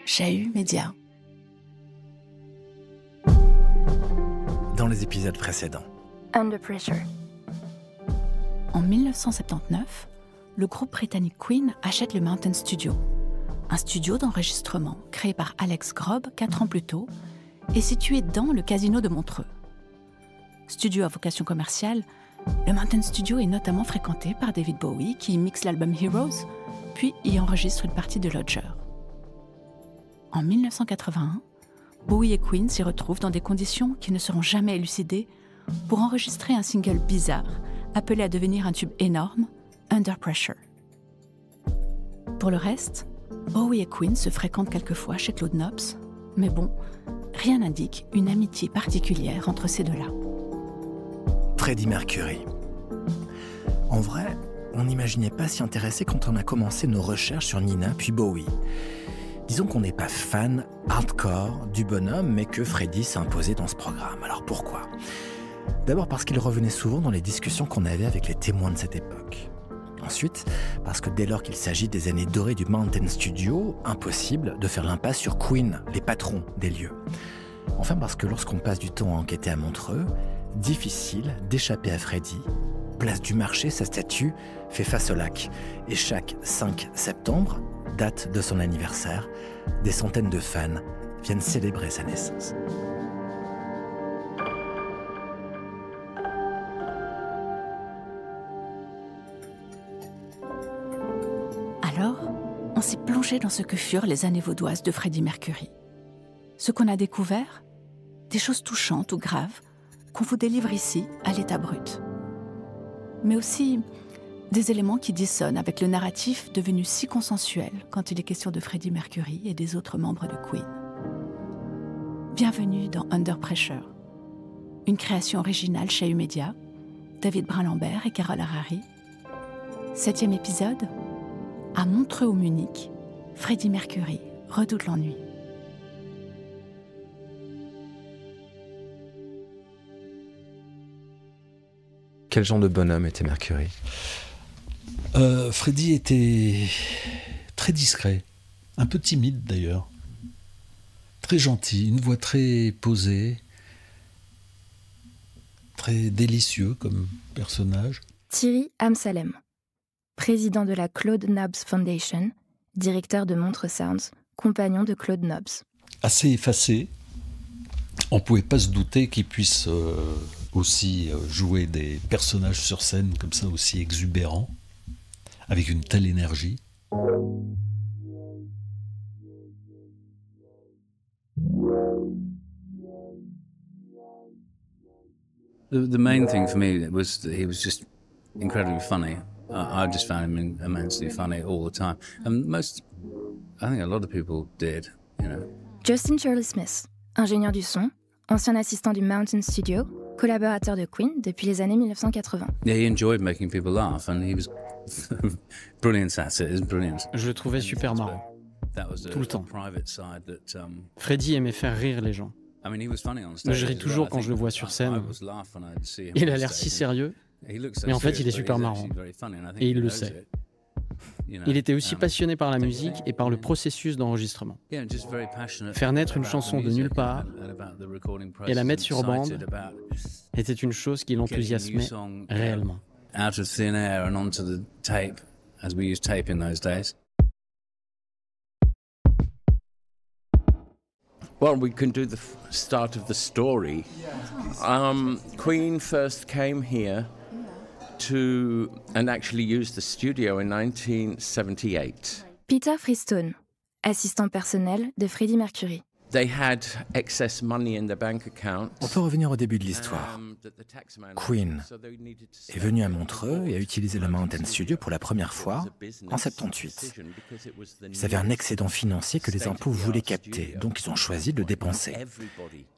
Chahut Média. Dans les épisodes précédents. Under Pressure. En 1979, le groupe britannique Queen achète le Mountain Studio, un studio d'enregistrement créé par Alex Grob 4 ans plus tôt et situé dans le casino de Montreux. Studio à vocation commerciale, le Mountain Studio est notamment fréquenté par David Bowie qui y mixe l'album Heroes, puis y enregistre une partie de Lodger. En 1981, Bowie et Queen s'y retrouvent dans des conditions qui ne seront jamais élucidées pour enregistrer un single bizarre, appelé à devenir un tube énorme, Under Pressure. Pour le reste, Bowie et Queen se fréquentent quelquefois chez Claude Nobs, mais bon, rien n'indique une amitié particulière entre ces deux-là. Freddie Mercury. En vrai, on n'imaginait pas s'y intéresser quand on a commencé nos recherches sur Nina puis Bowie. Disons qu'on n'est pas fan hardcore du bonhomme, mais que Freddie s'est imposé dans ce programme. Alors pourquoi ? D'abord parce qu'il revenait souvent dans les discussions qu'on avait avec les témoins de cette époque. Ensuite, parce que dès lors qu'il s'agit des années dorées du Mountain Studio, impossible de faire l'impasse sur Queen, les patrons des lieux. Enfin parce que lorsqu'on passe du temps à enquêter à Montreux, difficile d'échapper à Freddie. Place du Marché, sa statue fait face au lac. Et chaque 5 septembre, date de son anniversaire, des centaines de fans viennent célébrer sa naissance. Alors, on s'est plongé dans ce que furent les années vaudoises de Freddie Mercury. Ce qu'on a découvert, des choses touchantes ou graves, qu'on vous délivre ici à l'état brut. Mais aussi des éléments qui dissonnent avec le narratif devenu si consensuel quand il est question de Freddie Mercury et des autres membres de Queen. Bienvenue dans Under Pressure, une création originale Chahut Média, David Brin-Lambert et Carole Harary. 7e épisode, à Montreux au Munich, Freddie Mercury redoute l'ennui. Quel genre de bonhomme était Mercury ? Freddie était très discret, un peu timide d'ailleurs, très gentil, une voix très posée, très délicieux comme personnage. Thierry Amsalem, président de la Claude Nobs Foundation, directeur de Montreux Sounds, compagnon de Claude Nobs. Assez effacé, on ne pouvait pas se douter qu'il puisse aussi jouer des personnages sur scène comme ça aussi exubérants, avec une telle énergie. The main thing for me was that he was just incredibly funny. I just found him immensely funny all the time. And I think a lot of people did, you know. Justin Shirley Smith, ingénieur du son, ancien assistant du Mountain Studio, collaborateur de Queen depuis les années 1980. Yeah, he enjoyed making people laugh and he was brilliant at it. It was brilliant. Je le trouvais super marrant. Tout le temps. Freddie aimait faire rire les gens. Je ris toujours quand je le vois sur scène. Il a l'air si sérieux, mais en fait il est super marrant. Et il le sait. Il était aussi passionné par la musique et par le processus d'enregistrement. Faire naître une chanson de nulle part et la mettre sur bande était une chose qui l'enthousiasmait réellement. Out of thin air and onto the tape, as we used tape in those days. Well, we can do the start of the story. Queen first came here and actually used the studio in 1978. Peter Freestone, assistant personnel de Freddie Mercury. They had excess money in their bank account. On peut revenir au début de l'histoire. Queen est venu à Montreux et a utilisé le Mountain Studio pour la première fois en 78. Ils avaient un excédent financier que les impôts voulaient capter, donc ils ont choisi de le dépenser.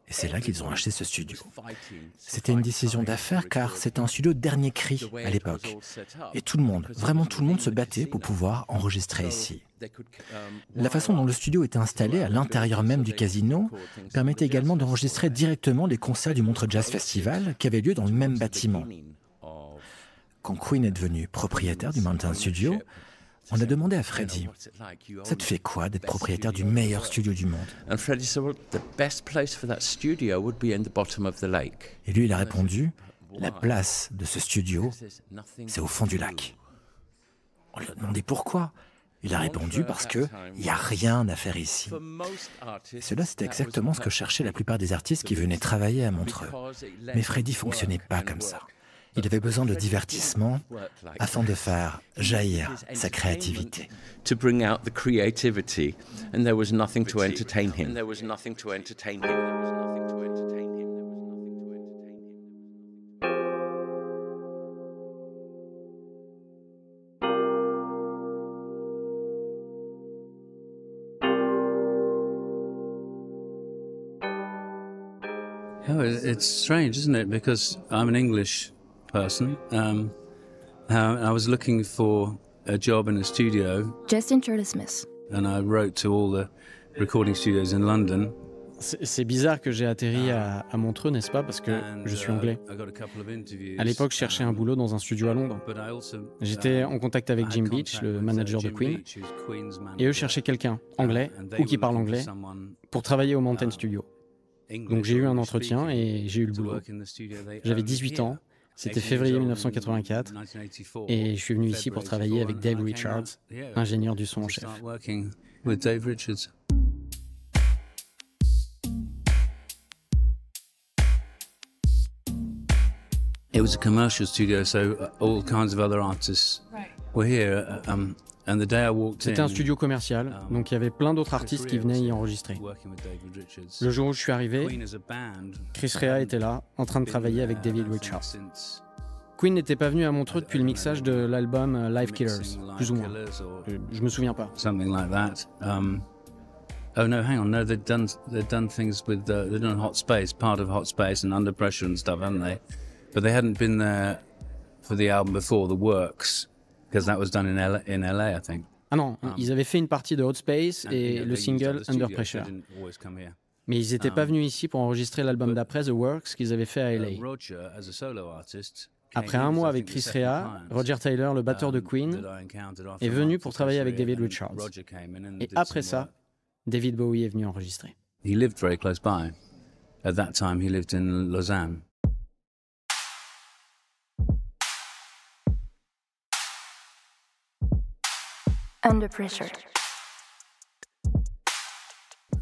Et c'est là qu'ils ont acheté ce studio. C'était une décision d'affaires car c'était un studio dernier cri à l'époque. Et tout le monde, vraiment tout le monde se battait pour pouvoir enregistrer ici. La façon dont le studio était installé à l'intérieur même du casino permettait également d'enregistrer directement les concerts du Montreux Jazz Festival qui avaient lieu dans le même bâtiment. Quand Queen est devenu propriétaire du Mountain Studio, On a demandé à Freddie, ça te fait quoi d'être propriétaire du meilleur studio du monde? Et lui, il a répondu, la place de ce studio, c'est au fond du lac. On lui a demandé pourquoi. Il a répondu parce qu'il n'y a rien à faire ici. Et cela, c'était exactement ce que cherchaient la plupart des artistes qui venaient travailler à Montreux. Mais Freddie fonctionnait pas comme ça. Il avait besoin de divertissement afin de faire jaillir sa créativité. To bring out the creativity, and there was nothing to entertain him. Oh, it's strange, isn't it? Because I'm an English person. I was looking for a job in a studio. Justin Shirley Smith. And I wrote to all the recording studios in London. C'est bizarre que j'ai atterri à Montreux, n'est-ce pas? Parce que je suis anglais. À l'époque, je cherchais un boulot dans un studio à Londres. J'étais en contact avec Jim Beach, le manager de Queen, et eux cherchaient quelqu'un, anglais, ou qui parle anglais, pour travailler au Mountain Studio. Donc j'ai eu un entretien et j'ai eu le boulot. J'avais 18 ans, c'était février 1984, et je suis venu ici pour travailler avec Dave Richards, ingénieur du son en chef. It was a commercial studio, so all kinds of other artists were here. And the day I walked in, c'était un studio commercial, donc il y avait plein d'autres artistes qui venaient y enregistrer. Le jour où je suis arrivé, Chris Rea était là, en train de travailler avec David Richards. Queen n'était pas venu à Montreux depuis le mixage de l'album Live Killers, plus ou moins. Je me souviens pas. Something like that. Oh no, hang on, no, they'd done things with they'd done Hot Space, part of Hot Space and Under Pressure and stuff, hadn't they? But they hadn't been there for the album before, The Works, because that was done in LA, I think. Ah non, ils avaient fait une partie de Hot Space et le single Under Pressure. Mais ils n'étaient pas venus ici pour enregistrer l'album d'après, The Works, qu'ils avaient fait à LA. Après un mois avec Chris Rea, Roger Taylor, le batteur de Queen, est venu pour travailler avec David Richards. Et après ça, David Bowie est venu enregistrer. He lived very close by. At that time, he lived in Lausanne. Under Pressure.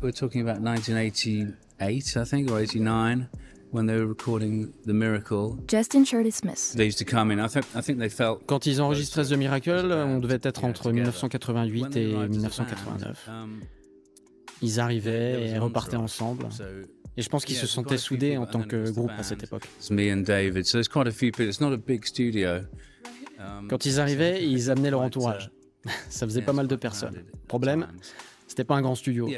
We're talking about 1988, I think, or 89, when they were recording The Miracle. Justin Shirley Smith. They used to come in. I think they felt. Quand ils enregistraient The Miracle, on devait être entre 1988 et 1989. Ils arrivaient et repartaient ensemble. Et je pense qu'ils se sentaient soudés en tant que groupe à cette époque. It's me and David. So there's quite a few people. It's not a big studio. Quand ils arrivaient, ils amenaient leur entourage. Ça faisait pas mal de personnes. Problème, c'était pas un grand studio,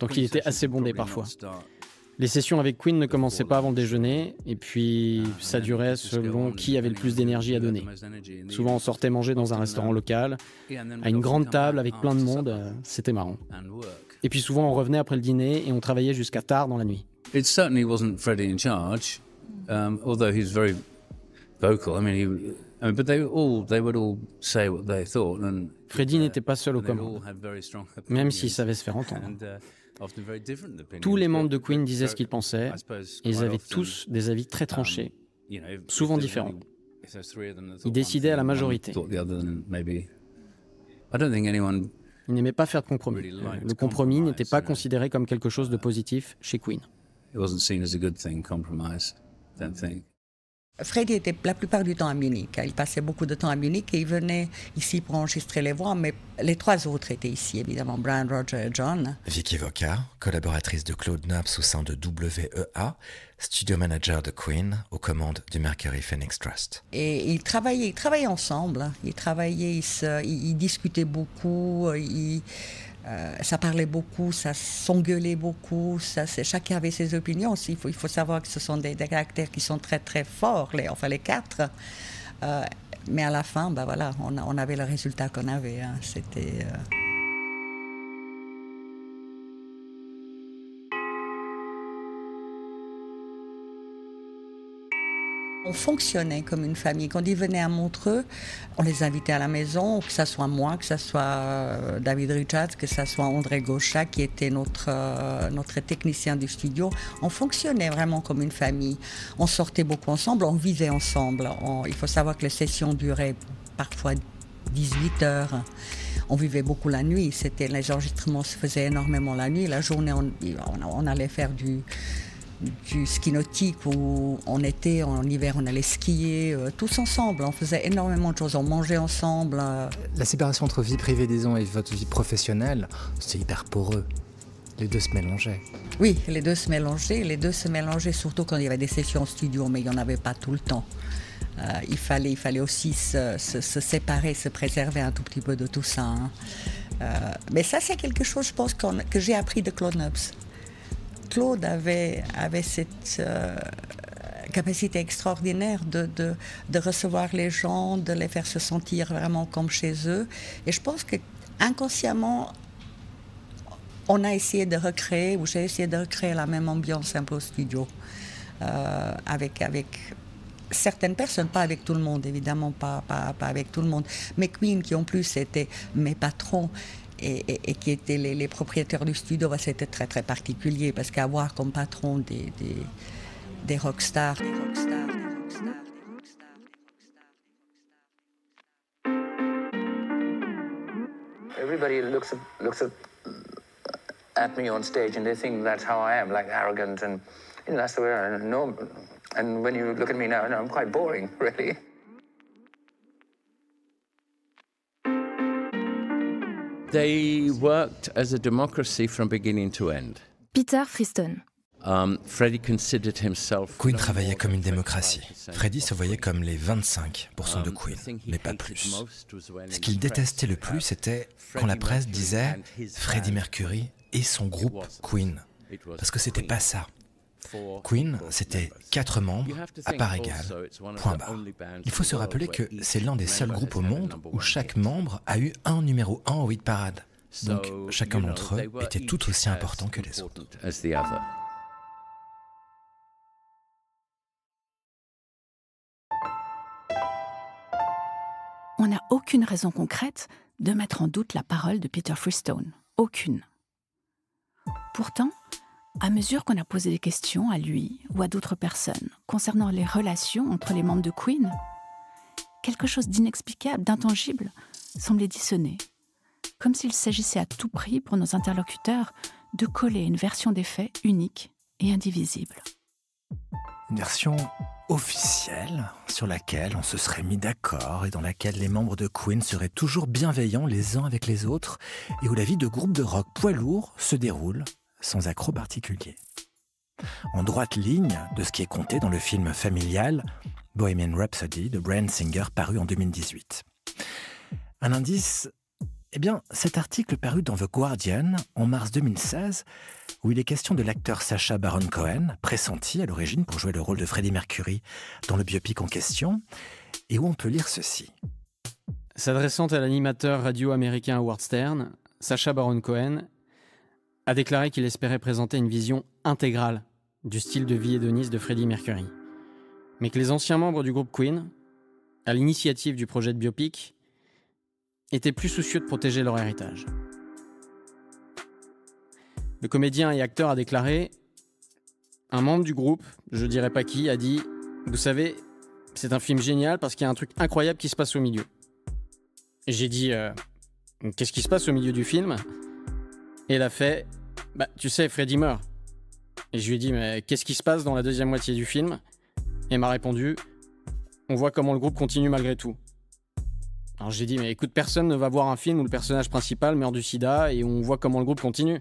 donc il était assez bondé parfois. Les sessions avec Queen ne commençaient pas avant le déjeuner, et puis ça durait selon qui avait le plus d'énergie à donner. Souvent on sortait manger dans un restaurant local, à une grande table avec plein de monde, c'était marrant. Et puis souvent on revenait après le dîner et on travaillait jusqu'à tard dans la nuit. It certainly wasn't Freddie in charge, although he's very vocal. But they would all say what they thought. Freddie n'était pas seul aux commandes, même s'il savait se faire entendre. Tous les membres de Queen disaient ce qu'ils pensaient, et ils avaient tous des avis très tranchés, souvent différents. Ils décidaient à la majorité. Ils n'aimaient pas faire de compromis. Le compromis n'était pas considéré comme quelque chose de positif chez Queen. Freddie était la plupart du temps à Munich. Il passait beaucoup de temps à Munich et il venait ici pour enregistrer les voix, mais les trois autres étaient ici, évidemment, Brian, Roger et John. Vicky Voca, collaboratrice de Claude Nobs au sein de WEA, studio manager de Queen aux commandes du Mercury Phoenix Trust. Et ils travaillaient ensemble. Ils discutaient beaucoup, ça parlait beaucoup, ça s'engueulait beaucoup, chacun avait ses opinions. Il faut savoir que ce sont des caractères qui sont très très forts, les quatre. Mais à la fin, voilà, on avait le résultat qu'on avait. C'était... On fonctionnait comme une famille. Quand ils venaient à Montreux, on les invitait à la maison, que ce soit moi, que ce soit David Richards, que ce soit André Gauchat, qui était notre technicien du studio. On fonctionnait vraiment comme une famille. On sortait beaucoup ensemble, on vivait ensemble. Il faut savoir que les sessions duraient parfois 18 heures. On vivait beaucoup la nuit. Les enregistrements se faisaient énormément la nuit. La journée, on allait faire du ski nautique où en été, en hiver, on allait skier, tous ensemble. On faisait énormément de choses, on mangeait ensemble. La séparation entre vie privée, disons, et votre vie professionnelle, c'est hyper poreux. Les deux se mélangeaient. Oui, les deux se mélangeaient, surtout quand il y avait des sessions en studio, mais il n'y en avait pas tout le temps. Il fallait aussi se séparer, se préserver un tout petit peu de tout ça. Hein. Mais ça, c'est quelque chose, je pense, que j'ai appris de Claude Nobs. Claude avait cette capacité extraordinaire de recevoir les gens, de les faire se sentir vraiment comme chez eux. Et je pense qu'inconsciemment, on a essayé de recréer, ou j'ai essayé de recréer la même ambiance un peu au studio, avec certaines personnes, pas avec tout le monde, évidemment, pas avec tout le monde. Mais Queen, qui en plus étaient mes patrons, et qui étaient les propriétaires du studio, c'était très très particulier parce qu'avoir comme patron des rockstars. Everybody looks at me on stage and they think that's how I am, like arrogant, and that's the way I know. And when you look at me now, I'm quite boring, really. They worked as a democracy from beginning to end. Peter Friston. Freddie considered himself. Queen travaillait comme une démocratie. Freddie se voyait comme les 25% de Queen, mais pas plus. Ce qu'il détestait le plus, c'était quand la presse disait Freddie Mercury et son groupe Queen. Parce que c'était pas ça. Queen, c'était 4 membres, à part égale, point barre. Il faut se rappeler que c'est l'un des seuls groupes au monde où chaque membre a eu un numéro 1 au hit parade. Donc chacun d'entre eux était tout aussi important que les autres. On n'a aucune raison concrète de mettre en doute la parole de Peter Friston. Aucune. Pourtant, à mesure qu'on a posé des questions à lui ou à d'autres personnes concernant les relations entre les membres de Queen, quelque chose d'inexplicable, d'intangible, semblait dissonner, comme s'il s'agissait à tout prix pour nos interlocuteurs de coller une version des faits unique et indivisible. Une version officielle sur laquelle on se serait mis d'accord et dans laquelle les membres de Queen seraient toujours bienveillants les uns avec les autres et où la vie de groupe de rock poids lourd se déroule sans accroc particulier. En droite ligne de ce qui est compté dans le film familial Bohemian Rhapsody de Bryan Singer paru en 2018. Un indice, cet article paru dans The Guardian en mars 2016 où il est question de l'acteur Sacha Baron Cohen, pressenti à l'origine pour jouer le rôle de Freddie Mercury dans le biopic en question, et où on peut lire ceci. S'adressant à l'animateur radio américain Howard Stern, Sacha Baron Cohen a déclaré qu'il espérait présenter une vision intégrale du style de vie hédoniste de Freddie Mercury, mais que les anciens membres du groupe Queen, à l'initiative du projet de biopic, étaient plus soucieux de protéger leur héritage. Le comédien et acteur a déclaré « Un membre du groupe, je dirais pas qui, a dit « Vous savez, c'est un film génial parce qu'il y a un truc incroyable qui se passe au milieu. » Et j'ai dit « Qu'est-ce qui se passe au milieu du film ?» Et elle a fait « Tu sais, Freddie meurt. » Et je lui ai dit « Mais qu'est-ce qui se passe dans la deuxième moitié du film ?» Et elle m'a répondu « On voit comment le groupe continue malgré tout. » Alors j'ai dit « Mais écoute, personne ne va voir un film où le personnage principal meurt du sida et on voit comment le groupe continue. »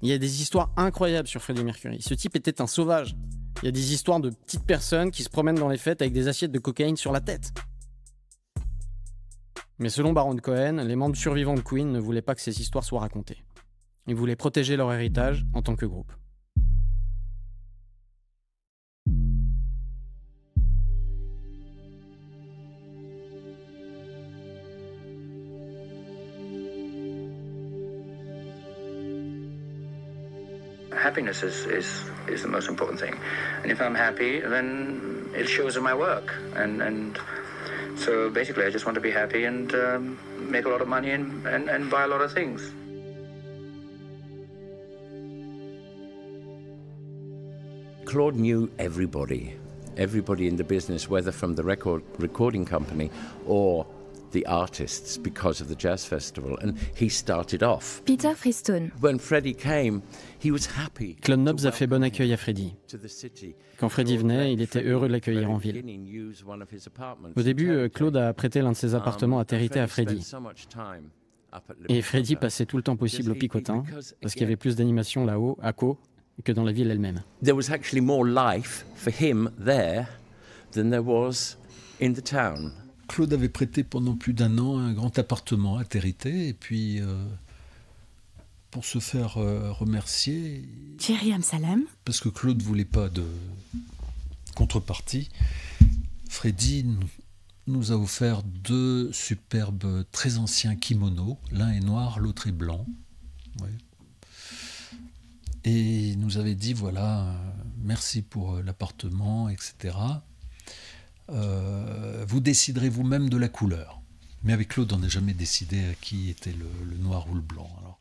Il y a des histoires incroyables sur Freddie Mercury. Ce type était un sauvage. Il y a des histoires de petites personnes qui se promènent dans les fêtes avec des assiettes de cocaïne sur la tête. Mais selon Baron Cohen, les membres survivants de Queen ne voulaient pas que ces histoires soient racontées. Ils voulaient protéger leur héritage en tant que groupe. Happiness is the most important thing. And if I'm happy, then it shows in my work. And so basically, I just want to be happy and make a lot of money and buy a lot of things. Claude knew everybody in the business, whether from the recording company or the artists, because of the jazz festival, and he started off. Peter Freestone. When Freddie came, he was happy. Claude Nobs a fait bon accueil à Freddie. Quand Freddie venait, il était heureux de l'accueillir en ville. Au début, Claude a prêté l'un de ses appartements à Territé à Freddie. Et Freddie passait tout le temps possible au Picotin, parce qu'il y avait plus d'animation là-haut, à Caux, que dans la ville elle-même. There was actually more life for him there than there was in the town. Claude avait prêté pendant plus d'1 an un grand appartement à Territé, et puis pour se faire remercier... Thierry Amsalem. Parce que Claude ne voulait pas de contrepartie, Freddie nous a offert 2 superbes, très anciens kimonos. L'un est noir, l'autre est blanc. Ouais. Et il nous avait dit, voilà, merci pour l'appartement, etc. Vous déciderez vous-même de la couleur. Mais avec Claude, on n'a jamais décidé à qui était le noir ou le blanc. Alors.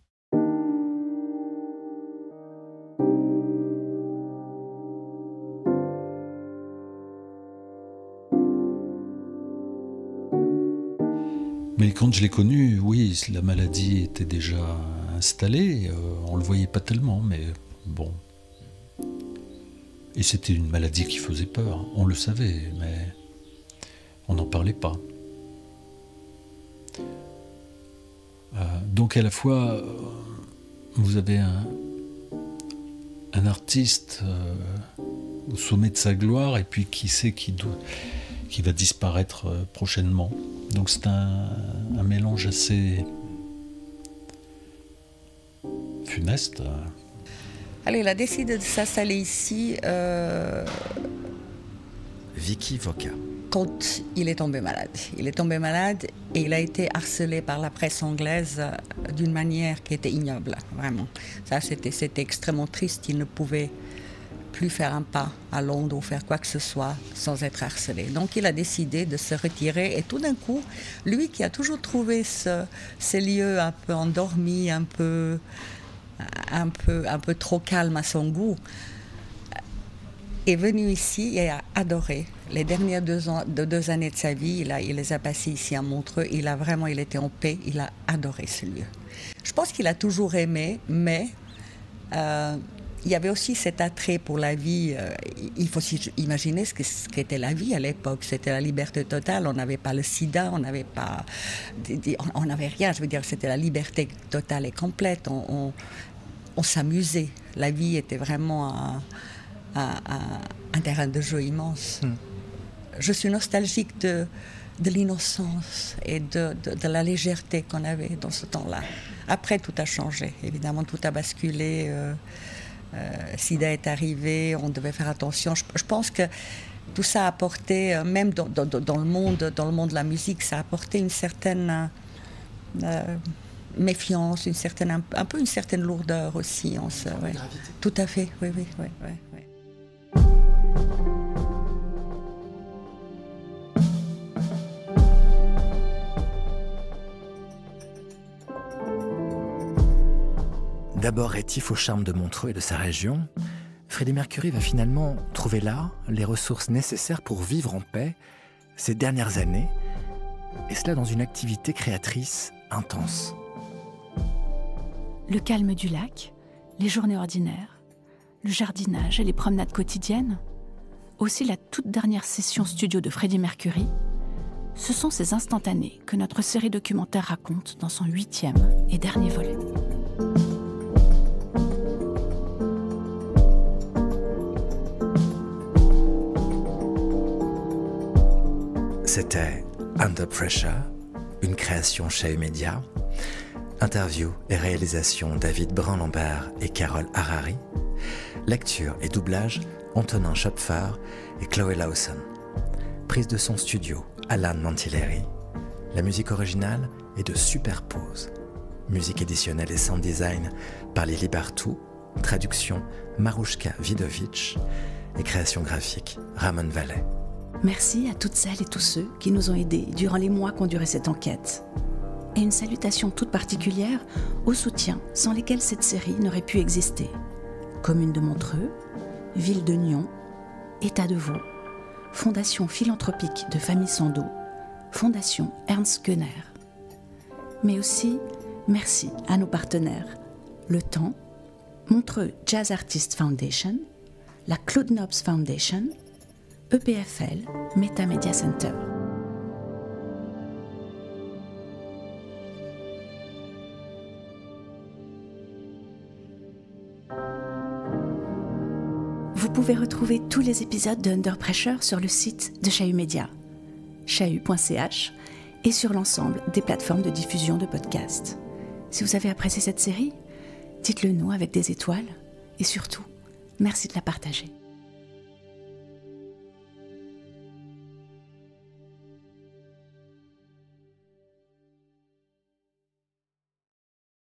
Mais quand je l'ai connu, oui, la maladie était déjà installée. On le voyait pas tellement, mais bon. Et c'était une maladie qui faisait peur. On le savait, mais on n'en parlait pas. Donc à la fois, vous avez un artiste au sommet de sa gloire, et puis qui sait qui va disparaître prochainement. Donc c'est un mélange assez funeste. Alors, il a décidé de s'installer ici Vicky Voca. Quand il est tombé malade. Il est tombé malade et il a été harcelé par la presse anglaise d'une manière qui était ignoble, vraiment. Ça, c'était extrêmement triste. Il ne pouvait plus faire un pas à Londres ou faire quoi que ce soit sans être harcelé. Donc il a décidé de se retirer, et tout d'un coup, lui qui a toujours trouvé ces lieux un peu endormis, un peu trop calme à son goût, est venu ici et a adoré. Les dernières 2 années de sa vie, il les a passées ici à Montreux. Il était en paix, il a adoré ce lieu. Je pense qu'il a toujours aimé, mais il y avait aussi cet attrait pour la vie. Il faut imaginer ce qu'était la vie à l'époque. C'était la liberté totale. On n'avait pas le sida, on n'avait rien. Je veux dire, c'était la liberté totale et complète. On s'amusait. La vie était vraiment un terrain de jeu immense. Je suis nostalgique de l'innocence et de la légèreté qu'on avait dans ce temps-là. Après, tout a changé. Évidemment, tout a basculé. Sida est arrivé, on devait faire attention. Je pense que tout ça a apporté, même dans le monde de la musique, ça a apporté une certaine méfiance, un peu une certaine lourdeur aussi. Ouais. Tout à fait, oui. D'abord rétif au charme de Montreux et de sa région, Freddie Mercury va finalement trouver là les ressources nécessaires pour vivre en paix ces dernières années, et cela dans une activité créatrice intense. Le calme du lac, les journées ordinaires, le jardinage et les promenades quotidiennes, aussi la toute dernière session studio de Freddie Mercury, ce sont ces instantanés que notre série documentaire raconte dans son 8e et dernier volet. C'était Under Pressure, une création chez Media. Interview et réalisation David Brun-Lambert et Carole Harari. Lecture et doublage Antonin Schopfer et Chloé Lawson. Prise de son studio Alan Mantilleri. La musique originale est de Superpose. Musique éditionnelle et sound design par Lily Bartou Traduction Maruška Vidovic et création graphique Ramon Vallet. Merci à toutes celles et tous ceux qui nous ont aidés durant les mois qu'ont duré cette enquête. Et une salutation toute particulière aux soutiens sans lesquels cette série n'aurait pu exister. Commune de Montreux, Ville de Nyon, État de Vaud, Fondation philanthropique de Famille Sando, Fondation Ernst Gönner. Mais aussi, merci à nos partenaires, Le Temps, Montreux Jazz Artist Foundation, la Claude Nobs Foundation, EPFL, Meta Media Center. Vous pouvez retrouver tous les épisodes de Under Pressure sur le site de Chahut Média, chahut.ch, et sur l'ensemble des plateformes de diffusion de podcasts. Si vous avez apprécié cette série, dites-le nous avec des étoiles et surtout, merci de la partager.